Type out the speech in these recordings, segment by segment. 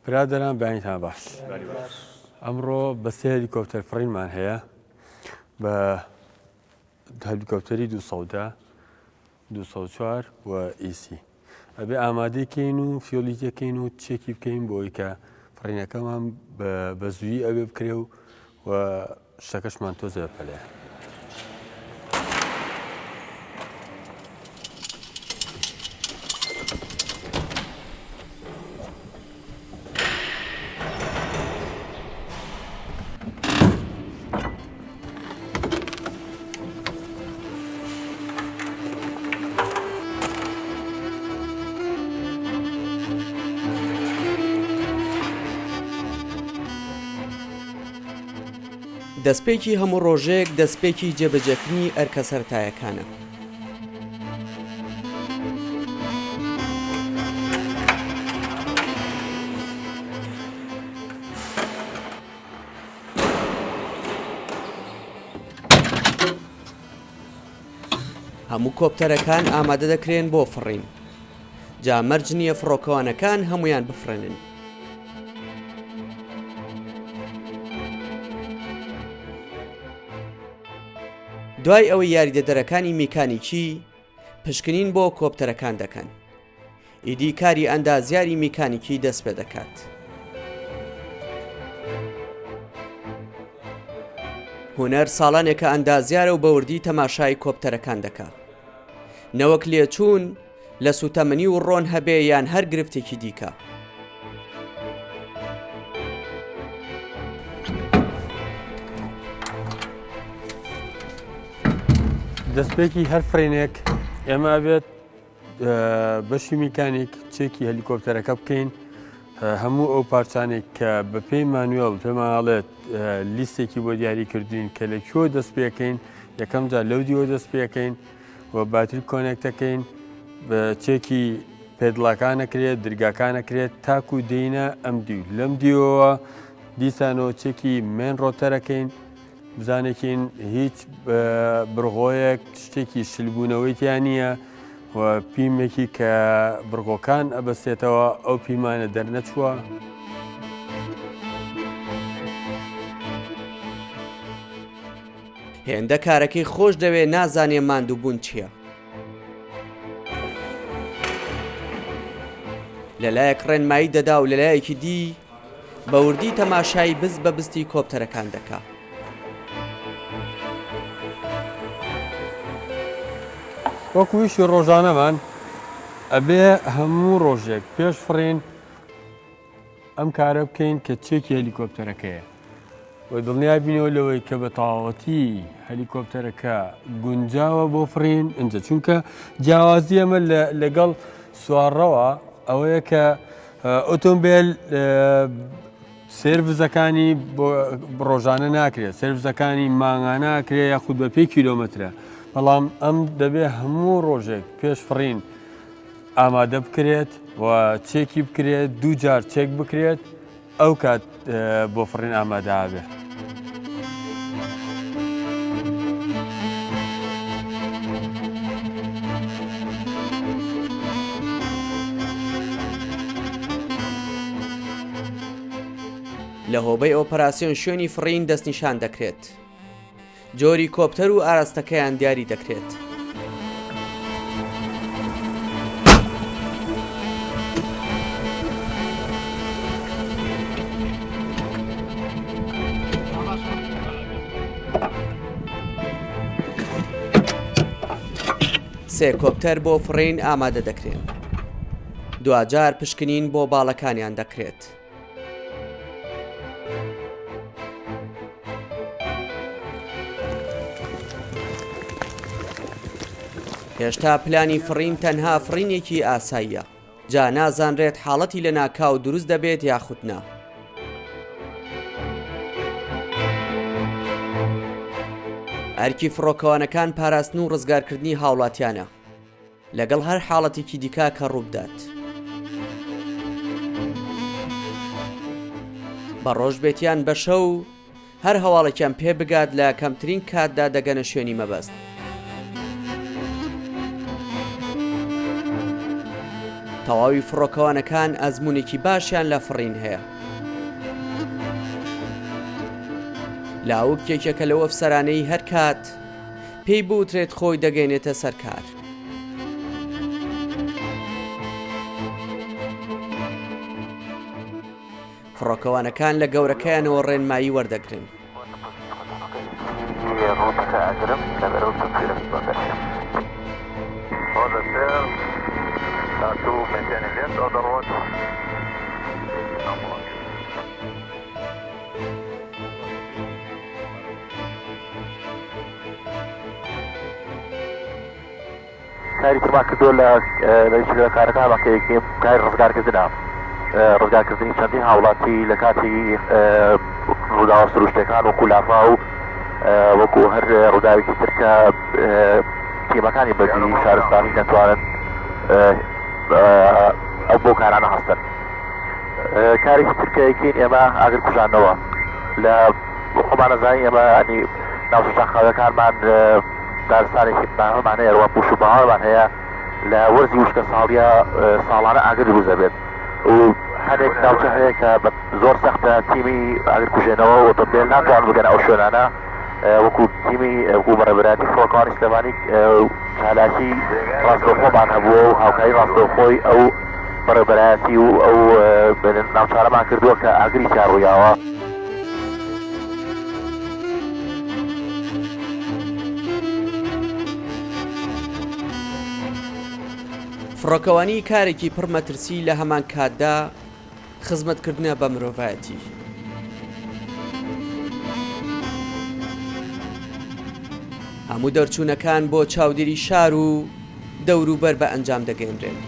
برادران بەینتان باش ئەمڕۆ بە سێ هێلیکۆپتەر فڕینمان هەیە بە هێلیکۆپتەری 204 و ئیسی ئەبێ ئامادەیکەین و فیۆلی تێکەین و چێکی بکەین بۆی کە فڕینەکەمان بە زوویی ئەوێ بکرێ و شتەکەشمان تۆزە بەپەلەیە. دەستپێکی هەموو ڕۆژێک دەستپێکی جێبەجێکردنی ئەرکە سەرەتاییەکانە. هەموو کۆپتەرەکان ئامادە دەکرێن بۆ فڕین. جا مەرج نییە فڕۆکەوانەکان هەمویان بفرێنن. دوای ئەوەی یاریدەدەرەکانی میکانیکی پشکنین بۆ کۆپتەرەکان دەکەن. ئیدی کاری ئەندازیاری میکانیکی دەست پێ دەکات. هونەر ساڵانێکە ئەندازیارە و بەوردی تەماشای کۆپتەرەکان دەکات. نەوەک لێچوون لە سوتەمەنی و ڕۆن هەبێ یان هەر گرفتێکی دیکە. دەستپێکی هەر فرێنێک ئێمە بێت بەشی میکانیک چێکی هەلیکۆپتەرەکە بکەین هەموو ئەو پارچانێک کە بە پێی مانوێڵ پێماڵێت لیستێکی بۆ دیاری کردوین کە لەکوێ دەست پێەکەین یەکەم جار لەو دیوە دەست پێەکەین و باتری کۆنێکتەکەین بە چێکی پێدڵاکانەکرێت درگاکانەکرێت تاکو دێنە ئەم دیو لەم دیوەوە دیسانەوە چێکی مێن ڕۆتەرەکەین بزانێکین هیچ بڕغۆیەک شتێکی شلبوونەوەیتیان نییە و پیمێکی کە بڕغۆکان ئەبەستێتەوە ئەو پیمانە دەرنەچووە. هێندە کارەکەی خۆش دەوێ نازانێ ماندووبوون چییە. لەلایەک ڕێنمایی دەدا و لەلایەکی دی بەوردی تەماشای بز بە بستی کۆپتەرەکان دەکات. وەکویشی ڕۆژانەمان ئەبێ هەموو ڕۆژێک پێش فڕین ئەم کارە بکەین کە چێکی هەلیکۆپتەرەکەیە و دڵنیا بینەوە لەوەی کە بە تەواوەتی هەلیکۆپتەرەکە گونجاوە بۆ فڕین ئەنجە چونکە جیاوازی ئەمە لەگەڵ سوارڕەوە ئەوەیە کە ئۆتۆمبیل سێرڤزەکانی بۆ ڕۆژانە ناکرێت سێرڤزەکانی مانگانە ناکرێت یاخود بە پێی کیلۆمەترە بەڵام ئەم دەبێ هەموو ڕۆژێک پێش فڕین ئامادە بکرێت و چێکی بکرێت دوو جار چێک بکرێت ئەو کات بۆ فڕین ئامادە بێت. لە هۆبەی ئۆپەراسیۆن شوێنی فڕین دەستنیشان دەکرێت. جۆری کۆپتەر و ئاراستەکەیان دیاری دەکرێت. سێ کۆپتەر بۆ فڕین ئامادە دەکرێن. دوجار پشکنین بۆ باڵەکانیان دەکرێت. هێشتا پلانی فڕین تەنها فڕینێکی ئاساییە. جا نازانرێت حاڵەتی لە ناکاو دروست دەبێت یاخود نا. ئەرکی فڕۆکەوانەکان پاراستن و ڕزگارکردنی هاوڵاتیانە لەگەڵ هەر حاڵەتێکی دیکا کە ڕووبدات. بە ڕۆژبێتیان بە شەو هەر هەواڵێکیان پێ بگات لە کەمترین کاتدا دەگەنە شوێنی مەبەست. تەواوی فڕۆکەوانەکان ئەزموونێکی باشیان لە فڕین هەیە. لاوک یەکێکە لەو ئەفسەرانەی هەر کات پێی بوترێت خۆی دەگەینێتە سەرکار. فڕۆکەوانەکان لە گەورەکەیانەوە ڕێنمایی وەردەگرن. کاری ترمان کردووە لە کارەکان بەقەیەکیم کاری ڕزگارکردنە ڕزگارکردنی چەندین هاوڵاتی لە کاتی ڕووداوە سروشتەکان وەکو لافا و وەکو هەر ڕووداوێکی تر کە تیمەکانی بەدی شارستانی نەتوانن ئەو بۆ کارانە هەستن. کارێکی ترکەیەکین ئێمە ئاگر کوژانەوە لە خۆمان نەزانین ئێمە ئەنی ناوچەخاوەکانمان دارستانێکی هەمان هەیە ڕوا پوش و باوەمان هەیە لە وەرزی وشکە ساڵیە ساڵانە ئاگر بوزە بێت و هەرێک ناوچە هەیە کە زۆر سەختە تیمی ئاگر کوژێنەوە ئۆتۆمبیل ناتوان بگەن ئەو شوێنانە وەکو تیمی وەکو بەڕێوەبەرانی فڕۆکەوانی سلێمانی چالاکی ڕاستەوخۆمان هەبووە و هاوکاری ڕاستەوخۆی ئەو بەڕێوەبەرایەتی و ئەو ناوچارەمان کردووە کە ئاگری چاڕوویاوە. فڕۆکەوانی کارێکی پڕ مەترسی لە هەمان کاتدا خزمەتکردنە بە مرۆڤایەتی. هەموو دەرچوونەکان بۆ چاودێری شار و دەوروبەر بە ئەنجام دەگەێنرێن.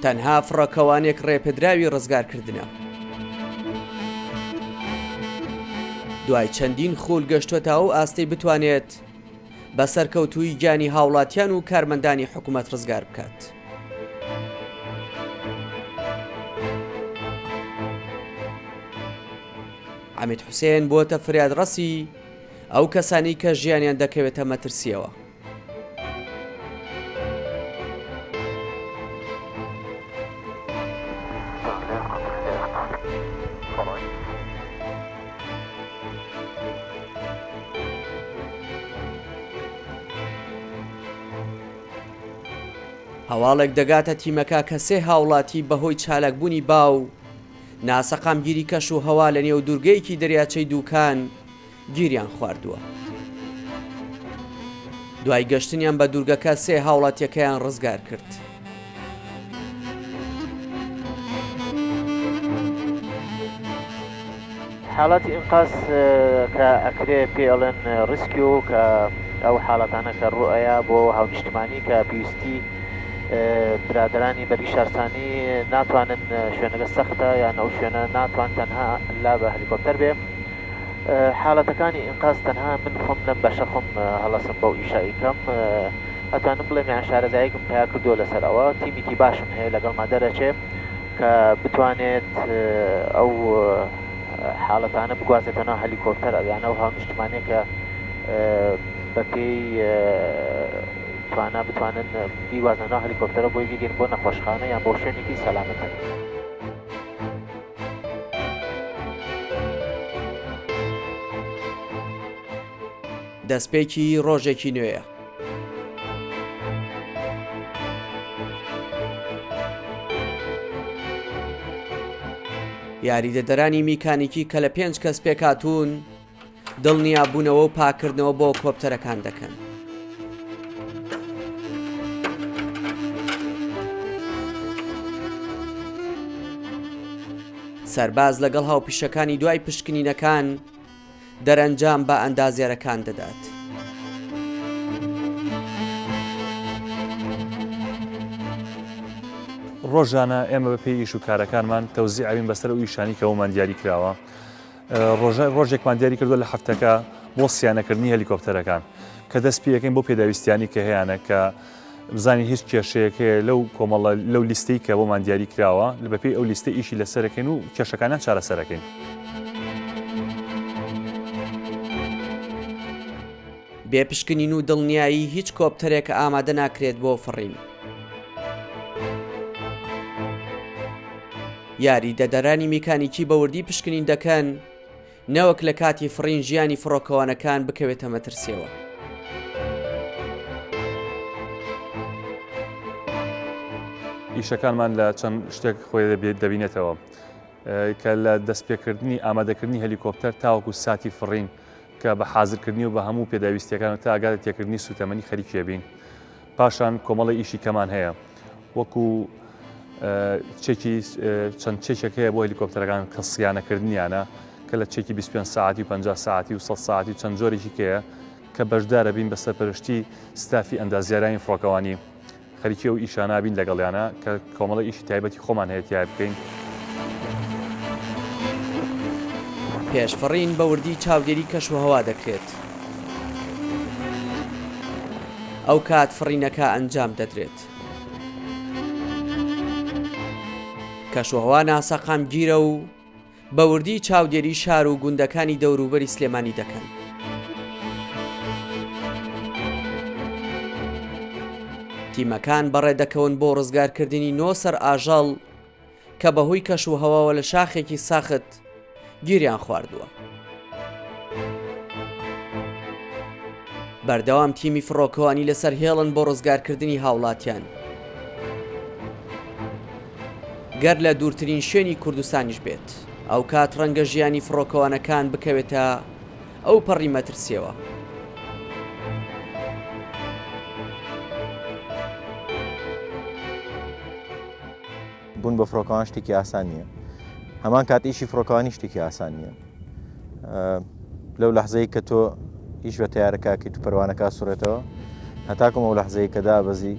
تەنها فڕۆکەوانێک ڕێپێدراوی ڕزگارکردنە. دوای چەندین خول گەشتوەتە ئەو ئاستەی بتوانێت بە سەرکەوتووی گیانی هاوڵاتیان و کارمەندانی حکوومەت ڕزگار بکات. حەمید حوسێن بۆتە فریادڕەسی ئەو کەسانی کە ژیانیان دەکەوێتە مەترسیەوە. هەواڵێک دەگاتە تیمەکە کە سێ هاوڵاتی بەهۆی چالاکبوونی باو ناسەقامگیری کەش و هەوا لە نێو دوورگەیەکی دەریاچەی دووکان گیریان خواردووە. دوای گەشتنیان بە دوورگەکە سێ هاوڵاتیەکەیان ڕزگار کرد. حاڵاتی ئینقاس کە ئەکرێ پێڵێن ڕسکیۆ کە ئەو حاڵەتانە کە ڕوئەیە بۆ هاونیشتمانی کە پێویستی برادرانی بەری شارستانی ناتوانن شوێنەکە سەختە یان ئەو شوێنە ناتوان تەنها لا بە هەلیکۆپتەر بێ. حاڵەتەکانی ئینقاز تەنها من خۆم لەم بەشە خۆم هەڵەسم بەو ئیشاییکەم ئەتوانم بڵێم یان شارەزایەکم پیا کردووە لەسەر ئەوە تیمیکی باشم هەیە لەگەڵما دەرەچێ کە بتوانێت ئەو حاڵەتانە بگوازێتەوە هەلیکۆپتەر یان ئەو هاونیشتمانێک کە بەپێی توانە بتوانن بیوازنەوە هەلیکۆپتەرە بۆی بگەین بۆ نەخۆشخانە یان بۆ شوێنێکی سەلامەتە. دەستپێکی ڕۆژێکی نوێیە. یاریدەدەرانی میکانیکی کە لە 5 کەس پێکاتون دڵنیابوونەوە و پاکردنەوە بۆ کۆپتەرەکان دەکەن. سەرباز لەگەڵ هاوپیشەکانی دوای پشکنینەکان دەرەنجام بە ئەندازیارەکان دەدات. ڕۆژانە ئێمە بە پێی ئیش و کارەکانمان تەوزیعین بەسەر ئەو ئیشانی کە ئەومان دیاری کراوە. ڕۆژێکمان دیاری کردووە لە هەفتەکە بۆ سیانەکردنی هەلیکۆپتەرەکان کە دەست پێەکەین بۆ پێداویستیانی کە هەیەە کە بزانین هیچ کێشەیەک هەیە لەو کۆمەڵە لەو لیستەی کە بۆمان دیاری کراوە لە بەپێی ئەو لیستە ئیشی لەسەرەکەین و کێشەکانیان چارەسەرەکەین. بێ پشکنین و دڵنیایی هیچ کۆپتەرێک ئامادە ناکرێت بۆ فڕین. یاریدەدەرانی میکانیکی بەوردی پشکنین دەکەن نەوەک لە کاتی فڕین ژیانی فڕۆکەوانەکان بکەوێتە مەترسیەوە. ئیشەکانمان لە چەند شتێک خۆی دەبینێتەوە کە لە دەستپێکردنی ئامادەکردنی هەلیکۆپتەر تاوەکو ساتی فڕین کە بە حازرکردنی و بە هەموو پێداویستیەکان تا ئاگادە تێکردنی سوتەمەنی خەریکیە بین. پاشان کۆمەڵی ئیشی کەمان هەیە وەکو چەند چێکێک هەیە بۆ هەلیکۆپتەرەکان کە سیانەکردنیانە کە لە چێکی 25 ساعتی و 50 ساعتی و 100 ساعتی چەند جۆرێکی کەیە کە بەشدارە بین بە سەرپەرشتی ستافی ئەندازیارانی فڕۆکەوانی خەریکیە و ئیشانابین لەگەڵیانە کە کۆمەڵی ئیشی تایبەتی خۆمان هەیە تیا بکەین. پێشفڕین بە وردی چاودێری کەشوهەوا دەکرێت. ئەو کات فڕینەکە ئەنجام دەدرێت. کەشوهەوا ناسەقام گیرە و بە وردی چاودێری شار و گوندەکانی دەوروبەری سلێمانی دەکەن. تیمەکان بەڕێدەکەون بۆ ڕزگارکردنی 9 سەر ئاژەڵ کە بەهۆی کەشوهەواوە لە شاخێکی ساخت گیریان خواردووە. بەردەوام تیمی فڕۆکەوانی لەسەر هێڵن بۆ ڕزگارکردنی هاوڵاتیان. گەر لە دوورترین شوێنی کوردستانیش بێت ئەو کات ڕەنگە ژیانی فڕۆکەوانەکان بکەوێتە ئەو پەڕی مەترسیەوە. بوون بە فڕۆکەوان شتێکی ئاسان نییە. هەمان کات ئیشی فڕۆکەوانی شتێکی ئاسان نییە. لەو لەحزەی کە تۆ ئیش بە تیارەکەکەیت و پەروانەکە سوڕێتەوە هەتاکەم ئەو لەحزەی کە دابەزی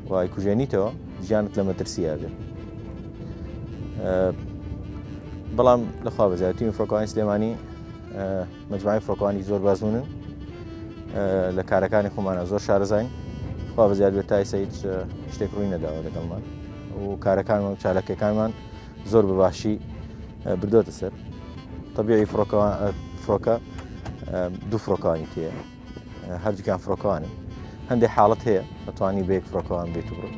وای کوژێنیتەوە ژیانت لە مەترسیە بێت. بەڵام لەخوا بەزیاد تیمی فڕۆکەوانی سلێمانی مەجموعەی فڕۆکەوانی زۆر بازبوونن لە کارەکانی خۆمانە زۆر شارەزاین. خوا بەزیاد بێت تا ئێستا هیچ شتێک ڕووی نەداوە لەگەڵمان و کارەکانمان و چالەکەکانمان زۆر بەباشی بردۆتە سەر. تەبیعی فڕۆکە دوو فڕۆکەوانی تێیە هەردووکیان فڕۆکەوانن. هەندێک حاڵەت هەیە دەتوانی بە یەک فڕۆکەوان بێت و بڕۆ.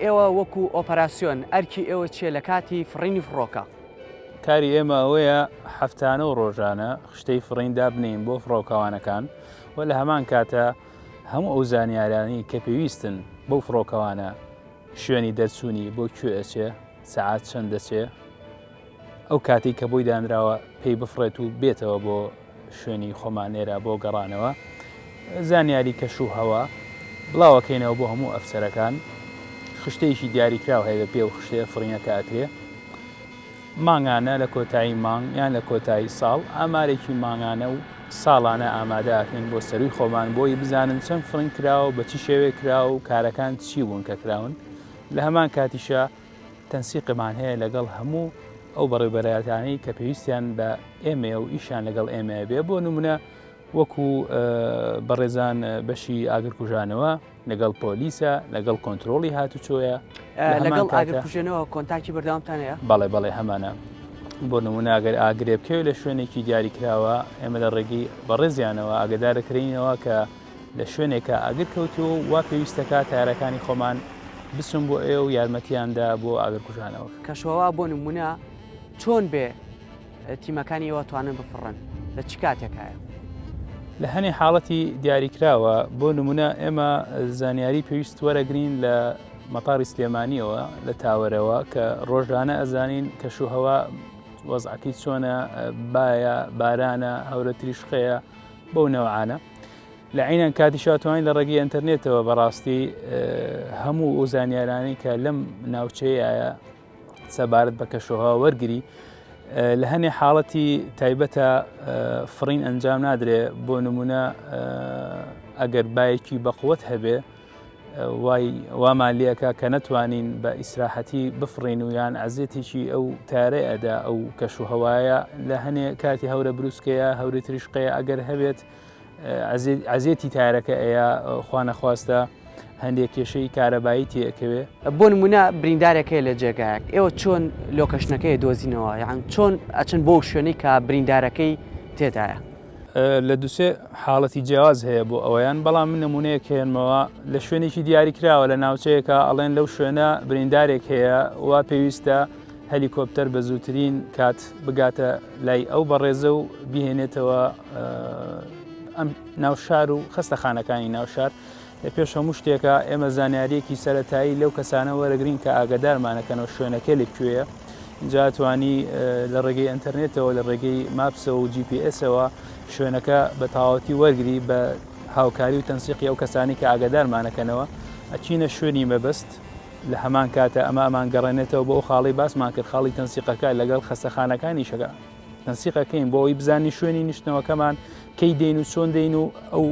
ئێوە وەکو ئۆپەراسیۆن ئەرکی ئێوە چیە لە کاتی فڕینی فڕۆکە؟ کاری ئێمە ئەوەیە هەفتانە و ڕۆژانە خشتەی فڕین دابنین بۆ فڕۆکەوانەکان و لە هەمان کاتە هەموو ئەو زانیارانی کە پێویستن بەو فڕۆکەوانە شوێنی دەرچوونی بۆ کوێ ئەچێ سەعات چەند دەچێ ئەو کاتی کە بۆی دانراوە پێی بفڕێت و بێتەوە بۆ شوێنی خۆمانێرە بۆ گەڕانەوە زانیاری کەشوهەوا بڵاوەکەینەوە بۆ هەموو ئەفسەرەکان. خشتەیەکی دیاریکراو هەیە بە پێ و خشتەیە فڕینەکە ئەکرێ مانگانە لە کۆتایی مانگ یان لە کۆتایی ساڵ ئامارێکی مانگانە و ساڵانە ئامادەکەین بۆ سەروی خۆمان بۆی بزانن چەند فڕین کراوە بە چی شێوێ کراوە و کارەکان چی بوون کە کراون. لە هەمان کاتیشە تەنسیقمان هەیە لەگەڵ هەموو ئەو بەڕێبەرایەتانی کە پێویستیان بە ئێمە و ئیشان لەگەڵ ئێمە بێ. بۆ نمونە وەکو بەڕێزان بەشی ئاگرکوژانەوە لەگەڵ پۆلیسە لەگەڵ کۆنتترۆلی هاتوچۆیە لەگەڵ ئاگرکوژێنەوە کۆنتاکی بەردەوامتان هەیە؟ بەڵێ بەڵێ هەمانە. بۆ نمونە ئەگەر ئاگرێ بکەوێت لە شوێنێکی دیاریکراوە ئێمە لە ڕێگەی بەڕێزیانەوە ئاگدارەکرینەوە کە لە شوێنێکە ئاگر کەوتووە وا پێویستەکە تارەکانی خۆمان بسم بۆ ئێوە و یارمەتیاندا بۆ ئاگرکوژانەوە. کەشەوە بۆ نمونە چۆن بێ تیمەکانی ئێوە توانن بفڕن لە چ کاتێکایە؟ لە هەنێ حاڵەتی دیاریکراوە بۆ نمونە ئێمە زانیاری پێویست وەرەگرین لە مەتاری سلێمانیەوە لە تاوەرەوە کە ڕۆژانە ئەزانین کەشوهەوا وەزعەکەی چۆنە باە بارانە هەورە تریشقەیە بەو نەوعانە. لە عینەن کاتیشا توانین لە ڕێگەی ئینتەرنێتەوە بەڕاستی هەموو ئەو زانیارانی کە لەم ناوچەیە سەبارەت بە کەشوهەوا وەرگری لە هەنێ حاڵەتی تایبەتە فڕین ئەنجام نادرێ. بۆ نمونە ئەگەر بایەکی بەقوت هەبێ وامان لێەکە کە نەتوانین بە ئیسراحەتی بفڕین و یان عزیێتێکی ئەو تارە ئەدا ئەو کەش و هەوایە لە هەنێ کاتی هەورە بروسکەیە هەوری تریشقەیە ئەگەر هەبێت عزیێتی تارەکە ئەیە خوانەخواستە هەندێک کێشەی کارەبایی تێکەوێ. بۆ نمونە بریندارێکەیە لە جێگایەک ئێوە چۆن لۆکەشنەکەی دۆزینەوە یان چۆن ئەچن بۆ شوێنەی کە بریندارەکەی تێدایە؟ لە دووسێ حاڵەتی جیاواز هەیە بۆ ئەوەیان بەڵام من نمونەیەک هێنمەوە لە شوێنێکی دیاری کراوە لە ناوچەیەکە ئەڵێن لەو شوێنە بریندارێک هەیە وا پێویستە هەلیکۆپتەر بە زووترین کات بگاتە لای ئەو بەڕێزە و بیهێنێتەوە ئەم ناوشار و خستەخانەکانی ناوشار. پێش هەموو شتێکە ئێمە زانیاریەکی سەرەتایی لەو کەسانە وەرەگرین کە ئاگادارمانەکەنەوە شوێنەکە لەکوێیە. اینجا توانی لە ڕێگەی ئینتەرنێتەوە لە ڕێگەی ماپسەوە و GPS-ەوە شوێنەکە بە تاواتی وەرگری بە هاوکاری و تەنسیقی ئەو کەسانی کە ئاگادارمانەکەنەوە ئەچینە شوێنی مەبەست لە هەمان کاتە ئەمان گەڕێنێتەوە بۆ ئەو خاڵی باسمان کرد خاڵی تەنسیقەکە لەگەڵ خەستەخانەکانی شەکە تەنسیقەکەین بۆ ئەوی بزانانی شوێنی نیشتنەوەکەمان کەی دێن و چۆن دێن و ئەو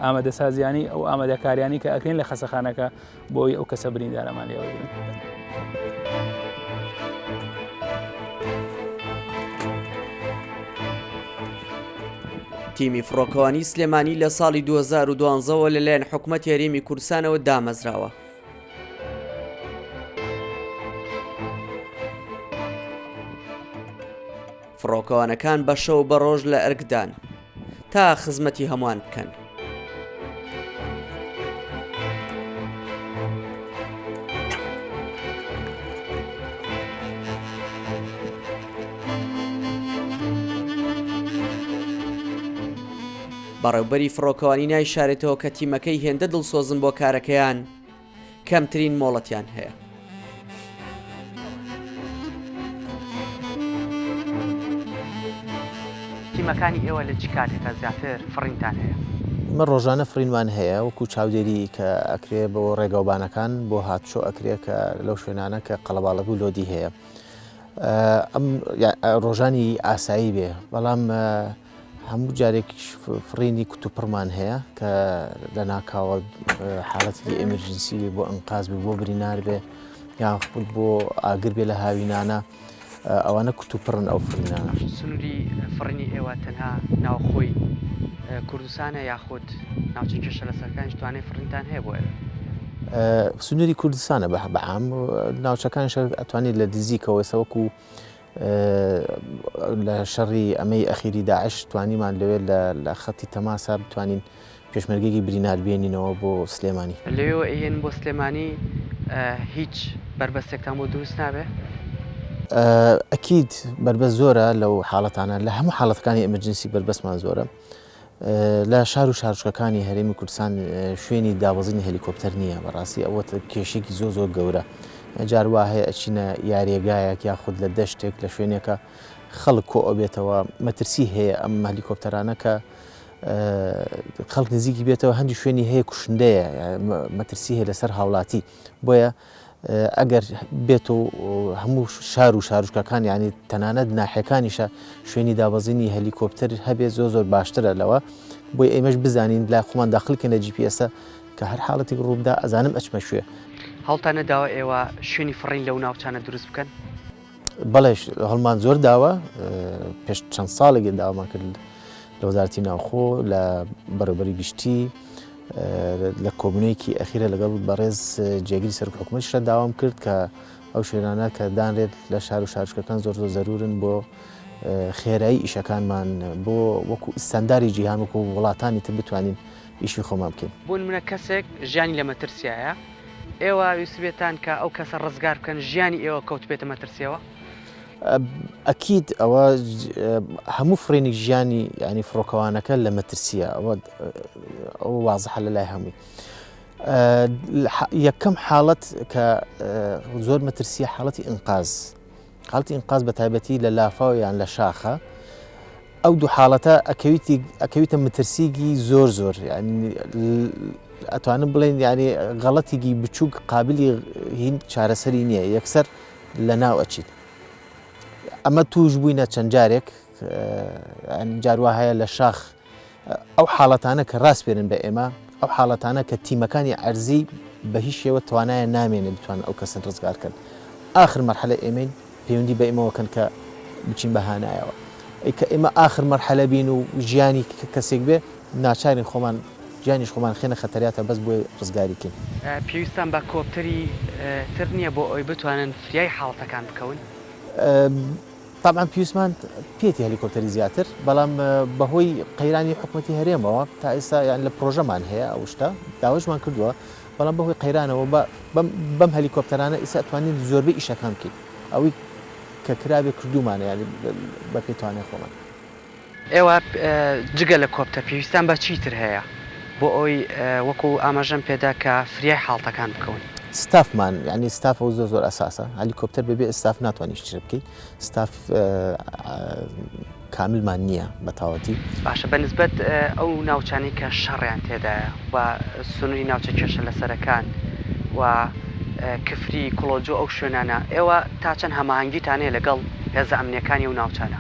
ئامادەسازیانی ئەو ئامادەکاریانی کە ئەکرێن لە خەستەخانەکە بۆی ئەو کەسە بریندارەمان لێوەگرن. تیمی فڕۆکەوانی سلێمانی لە ساڵی 2012ەوە لەلایەن حکوومەت یاریمی کوردستانەوە دامەزراوە. فڕۆکەوانەکان بە شەو بە ڕۆژ لە ئەرکدان تا خزمەتی هەمووان بکەن. بەڕێوبەری فڕۆکەوانی نایشارێتەوە کە تیمەکەی هێندە دڵسۆزن بۆ کارەکەیان کەمترین مۆڵەتیان هەیە. تیمەکانی ئێوە لە چ کاتێکە زیاتر فڕینتان هەیە؟ من ڕۆژانە فرینوان هەیە وەکو چاودێری کە ئەکرێ بۆ ڕێگەوبانەکان بۆ هاتچۆ ئەکرێ کە لەو شوێنانە کە قەڵەباڵە بوو لۆدی هەیە. ئەم ڕۆژانی ئاسایی بێ بەڵام هەموو جارێکیش فڕینی کوتوپڕمان هەیە کە لە ناکاوە حاڵەتی ئەمرجنسی بۆ ئەنقاز بێ بۆ برینار بێ یان بۆ ئاگر بێ لە هاوینانە ئەوانە کوتوپڕن ئەو فرینانە. سنووری فڕینی ئێوە تەنها ناوخۆی کوردستانە یاخود ناوچە کێشە لەسەرەکانیش توانێت فڕینتان هەیە بۆ ئێوە؟ سنووری کوردستانە بەعام ناوچەکانش ئەتوانێت لە دزیکەوە سەوەکو لە شەڕی ئەمەی ئەخیری داعش توانیمان لەوێت لە خەتی تەماسا بتوانین پێشمەرگێکی برینار بێنینەوە بۆ سلێمانی. لەوێ ئەهێن بۆ سلێمانی هیچ بربەستێکتان بۆ دروست نابێ؟ ئەکید بربەست زۆرە لەو حاڵەتانە لە هەموو حاڵەتەکانی ئەمرجنسی بربەستمان زۆرە. لە شار و شارچکەکانی هەرێمی کوردستان شوێنی دابەزینی هەلیکۆپتەر نییە بەڕاستی ئەوە کێشێکی زۆر گەورە. جاروا هەیە ئەچینە یاریێگایەک یاخود لە دەشتێک لە شوێنێکە خەڵک کۆ ئەبێتەوە مەترسی هەیە ئەم هەلیکۆپتەرانە کە خەڵک نزیکی بێتەوە هەندی شوێنی هەیە کوشندەیە مەترسی هەیە لەسەر هاوڵاتی بۆیە ئەگەر بێت و هەموو شار و شارچکەکان یعنی تەنانەت ناحیەکانیشە شوێنی دابەزینی هەلیکۆپتەر هەبێت زۆر باشترە لەوە بۆی ئێمەش بزانین لای خۆمان داخلکەنە GPS کە هەر حاڵەتی ڕووبدا ئەزانم ئەچمە شوێ. هەڵتانە داوە ئێوە شوێنی فڕین لەو ناوچانە دروست بکەن؟ بەڵێ هەڵمان زۆر داوە پێش چەند ساڵێکی داوامان کرد لە وەزارەتی ناوخۆ لە بەڕێوەبەری گشتی لە کۆبنەیەکی ئەخیرە لەگەڵ بەڕێز جێگیری سەرۆک حکوومەتیشە داوام کرد کە ئەو شوێنانە کە دانرێت لە شار و شارچکەکان زۆر زەرورن بۆ خێرایی ئیشەکانمان بۆ وەکو ئستانداری جیهان وەکو وڵاتانی تر بتوانین ئیشی خۆمان بکەین. بۆ نمونە کەسێک ژیانی لە مەترسیایە ئێوە ویسبێتان کە ئەو کەسە ڕزگار بکەن ژیانی ئێوە کەوت بێتە مەترسیەوە؟ ئەکید ئەوە هەموو فرێنی ژیانی ینی فڕۆکەوانەکە لە مەترسیە ئەو وازحە لە لای هەمووی. یەکەم حاڵەت کە زۆر مەترسیە حاڵەتی ئینقاز. حاڵەتی ئینقاز بە تایبەتی لە لافاو یان لە شاخە ئەو دوو حاڵەتە ئەکەویتە مەترسیگی زۆر ینی ئەتوانم بڵێن ینی غەڵەتێکی بچووک قابلی هین چارەسەری نییە یەکسەر لە ناو ئەچیت. ئەمە توش بووینە چەند جارێک جاروا هەیە لە شاخ ئەو حاڵەتانە کە ڕاست پێرن بە ئێمە ئەو حاڵەتانە کە تیمەکانی ئەرزی بە هیچ شێوە توانایە نامێنێ بتوان ئەو کەسن ڕزگارکەن آخر مەرحەلە ئێمەین پەیوەندی بە ئێمەوەکەن کە بچین بە هانایەوە کە ئێمە آخر مەرحەلە بین و ژیانی کەسێک بێ ناچارین خۆمان گیانیش خۆمان خێنە خەتەریاتە بەس بۆی ڕزگاریکەین. پێویستان بە کۆپتەری تر نییە بۆ ئەوی بتوانن فریای حاڵەتەکان بکەون؟ طبعا پێویستمان پێێتی هەلیکۆپتەری زیاتر بەڵام بەهۆی قەیرانی حکوومەتی هەرێمەوە تا ئێستا یان لە پرۆژەمان هەیە ئەو شتە داواشمان کردووە بەڵام بەهۆی قەیرانەوە بەم هەلیکۆپتەرانە ئێستا ئەتوانین زۆربەی ئیشەکان بکەین ئەوەی کە کرابێ کردومانە یانی بە پێتوانێت خۆمان. ئێوە جگە لە کۆپتەر پێویستان بە چیتر هەیە بۆ ئەوی وەکو ئاماژەم پێدا کە فریای حاڵەتەکان بکەون؟ ستافمان یعنی ستاف ئەو زۆر ئەساسە هەلیکۆپتەر بەبێ ئستاف ناتوانانی شتێ بکەیت ستاف کاملمان نییە بە تاوەتی. باشە بەنسبەت ئەو ناوچانی کە شەڕیان تێدایە و سنووری ناوچە کێشە لەسەرەکان و کفری کۆلۆجۆ ئەو شوێنانە ئێوە تا چەند هەماهەنگیتانەیە لەگەڵ هێزە ئەمنیەکانی و ناوچانە؟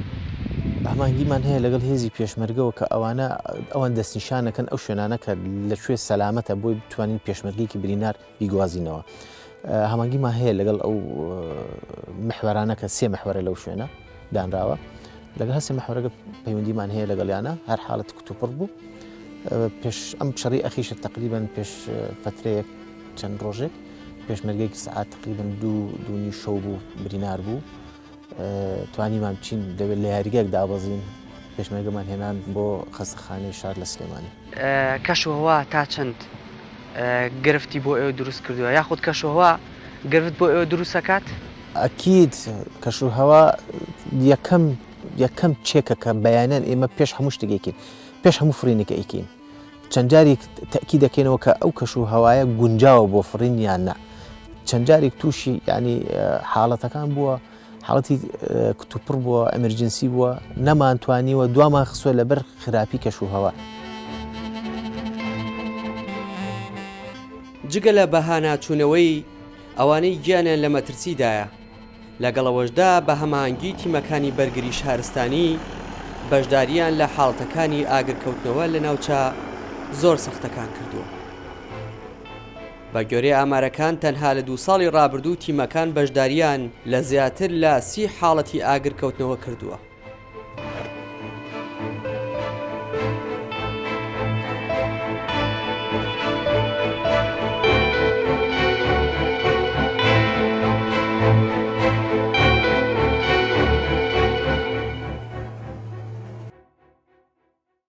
هەماهنگگیمان هەیە لەگەڵ هێزی پێشمەرگەوە کە ئەوانە ئەوەن دەستنیشانەکەن ئەو شوێنانە کە لەکوێ سەلامەتە بۆی بتوانین پێشمەرگێکی برینار بیگوازینەوە. هەماهنگگیمان هەیە لەگەڵ ئەو محوەرانە کە سێ محوەرە لەو شوێنە دانراوە لەگەڵ هەسێ محوەرەکە پەیوەندیمان هەیە لەگەڵیانە هەر حاڵەت کتوپڕ بوو پێش ئەم شەڕی ئەخیشە تقریبان پێش فترەیەک چەند ڕۆژێک پێشمەرگێکی سعات تقریبان دوونی شەو بوو برینار بوو توانیمان بچین دەوێت لە یاریگەک دابەزین پێشمەرگەمان هێنان بۆ خەستەخانەی شار لە سلێمانی. کەشوهەوا تا چەند گرفتی بۆ ئێوە دروست کردووە یاخود کەشوهەوا گرفت بۆ ئێوە دروستەکات؟ ئەکید کەشوهەوا یەکەم چێکە کە بەیانەن ئێمە پێش هەموو شتێکێکین پێش هەموو فرینێکە ئەیکین چەند جارێک تەکی دەکەینەوە کە ئەو کەشوهەوایە گونجاوە بۆ فرین یان نا چەند جارێک تووشی ینی حاڵەتەکان بووە حاڵەتی کتوپڕ بووە ئەمرجنسی بووە نەمانتوانیوە دوامان خسووە لەبەر خراپی کەشوهەوا. جگە لە بەهاناچوونەوەی ئەوانەی گیانیان لە مەترسیدایە لەگەڵەوەشدا بە هەماهەنگی تیمەکانی بەرگری شارستانی بەشداریان لە حاڵەتەکانی ئاگرکەوتنەوە لە ناوچە زۆر سەختەکان کردووە. بە گوێرەی ئامارەکان تەنها لە 2 ساڵی ڕابردوو تیمەکان بەشداریان لە زیاتر لە 30 حاڵەتی ئاگرکەوتنەوە کردووە.